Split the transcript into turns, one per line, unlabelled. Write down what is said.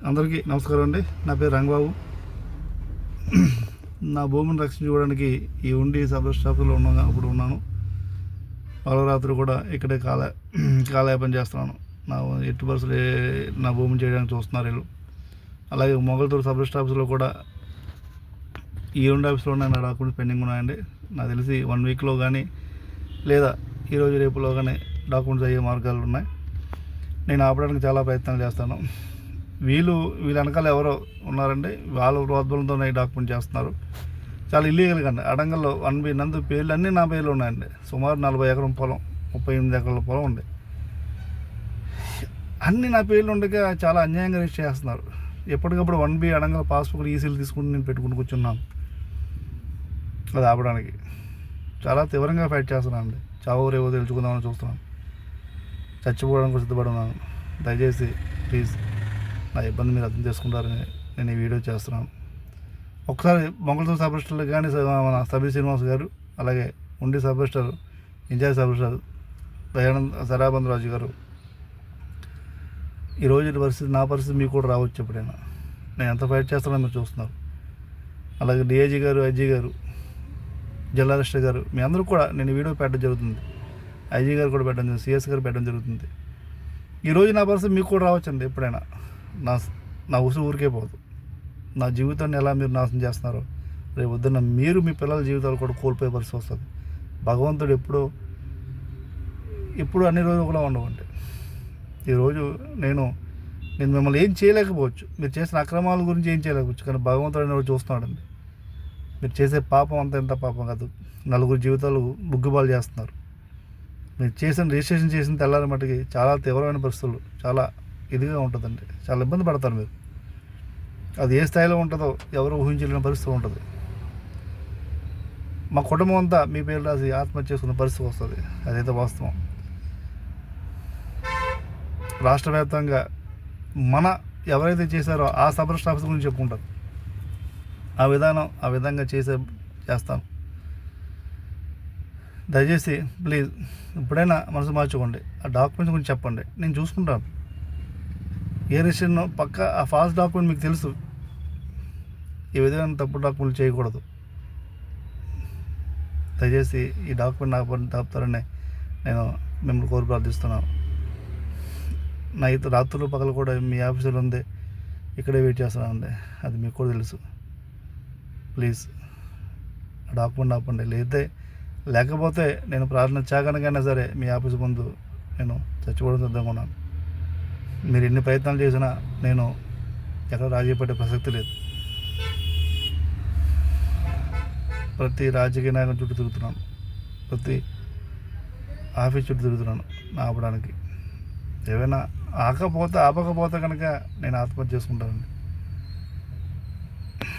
అందరికీ నమస్కారం అండి. నా పేరు రంగబాబు. నా భూమిని రక్షించుకోవడానికి ఈ ఉండి సబ్ స్టాప్లో ఉన్నాను. రాత్రి కూడా ఇక్కడే కాలయాపన చేస్తున్నాను. నా ఎట్టి బస్సులు నా భూమిని చేయడానికి చూస్తున్నారు వీళ్ళు. అలాగే మొగల్తూరు సబ్ స్టాప్స్లో కూడా ఈ ఉండి ఆఫీస్లో నా డాక్యుమెంట్స్ పెండింగ్ ఉన్నాయండి. నాకు తెలిసి 1 వీక్లో కానీ లేదా ఈరోజు రేపులో కానీ డాక్యుమెంట్స్ అయ్యే మార్గాలు ఉన్నాయి. నేను ఆపడానికి చాలా ప్రయత్నాలు చేస్తాను. వీళ్ళ వెనకాల ఎవరో ఉన్నారండి. వాళ్ళ ప్రోద్బలంతో ఈ డాక్యుమెంట్ చేస్తున్నారు. చాలా ఇల్లీగల్ కండి. అడంగల్లో 1B నందు పేర్లు అన్నీ నా పేర్లు ఉన్నాయండి. సుమారు 40 ఎకరం పొలం, 38 ఎకరాల పొలం ఉంది. అన్నీ నా పేర్లు ఉండగా చాలా అన్యాయంగా రిజిస్టర్ చేస్తున్నారు. ఎప్పటికప్పుడు 1B అడంగల పాస్బుక్ ఈసీలు తీసుకుని నేను పెట్టుకుని కూర్చున్నాను. అది ఆపడానికి చాలా తీవ్రంగా ఫైట్ చేస్తున్నాను అండి. చావో రేవో తెలుసుకుందామని చూస్తున్నాను. చచ్చిపోవడానికి సిద్ధపడి ఉన్నాను. దయచేసి ప్లీజ్ నా ఇబ్బంది మీరు అర్థం చేసుకుంటారని నేను ఈ వీడియో చేస్తున్నాను. ఒకసారి మొగల్తూరు సబ్ రిజిస్టర్లు కానీ మన సబీ శ్రీనివాస్ గారు, అలాగే ఉండి sub registrar in-charge sub registrar Dayanand Sarabandh Raju garu, ఈరోజు పరిస్థితి నా పరిస్థితి మీకు కూడా రావచ్చు ఎప్పుడైనా. నేను ఎంత ఫైట్ చేస్తానో మీరు చూస్తున్నారు. అలాగే డిఐజీ గారు, ఐజీ గారు, జిల్లా రిజిస్టర్ గారు, మీ అందరూ కూడా నేను వీడియో పెట్టడం జరుగుతుంది. ఐజీ గారు కూడా పెట్టడం జరుగుతుంది, సిఎస్ గారు పెట్టడం జరుగుతుంది. ఈరోజు నా పరిస్థితి మీకు కూడా రావచ్చండి ఎప్పుడైనా. నా ఉసు ఊరికే పోదు. నా జీవితాన్ని ఎలా మీరు నాశనం చేస్తున్నారో రేపు వద్దున్న మీరు మీ పిల్లల జీవితాలు కూడా కోల్పోయే పరిస్థితి వస్తుంది. భగవంతుడు ఎప్పుడు అన్ని రోజులు కూడా ఉండవండి. ఈరోజు నేను మిమ్మల్ని ఏం చేయలేకపోవచ్చు, మీరు చేసిన అక్రమాల గురించి ఏం చేయలేకపోవచ్చు, కానీ భగవంతుడు అనేవాడు చూస్తున్నాడండి. మీరు చేసే పాపం అంతా ఎంత పాపం కాదు. నలుగురు జీవితాలు బుగ్గుబాలు చేస్తున్నారు. మీరు రిజిస్ట్రేషన్ చేసిన తెల్లారి మట్టుకి చాలా తీవ్రమైన పరిస్థితులు, చాలా ఇదిగా ఉంటుందండి. చాలా ఇబ్బంది పడతారు మీరు. అది ఏ స్థాయిలో ఉంటుందో ఎవరు ఊహించలేని పరిస్థితి ఉంటుంది. మా కుటుంబం అంతా మీ పేరు రాసి ఆత్మహత్య చేసుకున్న పరిస్థితి వస్తుంది. అదైతే వాస్తవం. రాష్ట్ర వ్యాప్తంగా ఎవరైతే చేశారో ఆ సబ్ రిజిస్టర్ ఆఫీస్ గురించి చెప్పుకుంటారు. ఆ విధంగా చేస్తాను. దయచేసి ప్లీజ్ ఇప్పుడైనా మనసు మార్చుకోండి. ఆ డాక్యుమెంట్స్ గురించి చెప్పండి, నేను చూసుకుంటాను. ఏ రిజిస్ట్రేషన్ పక్క ఆ ఫాల్స్ డాక్యుమెంట్ మీకు తెలుసు. ఈ విధంగా తప్పుడు డాక్యుమెంట్లు చేయకూడదు. దయచేసి ఈ డాక్యుమెంట్ నాకు తప్పుతారని నేను మిమ్మల్ని కోరి ప్రార్థిస్తున్నాను. రాత్రులు పగలు కూడా మీ ఆఫీసులో ఉంది, ఇక్కడే వెయిట్ చేస్తున్నానండి. అది మీకు కూడా తెలుసు. ప్లీజ్ ఆ డాక్యుమెంట్ ఆపండి. లేకపోతే నేను ప్రార్థన చేయగలనైనా సరే మీ ఆఫీసు ముందు నేను చచ్చిపోవడం సిద్ధంగా ఉన్నాను. మీరు ఎన్ని ప్రయత్నాలు చేసినా నేను ఎక్కడ రాజీ పడే ప్రసక్తి లేదు. ప్రతి రాజకీయ నాయకుల చుట్టూ తిరుగుతున్నాను, ప్రతి ఆఫీస్ చుట్టూ తిరుగుతున్నాను ఆపడానికి. ఏమైనా ఆపకపోతే కనుక నేను ఆత్మహత్య చేసుకుంటానండి.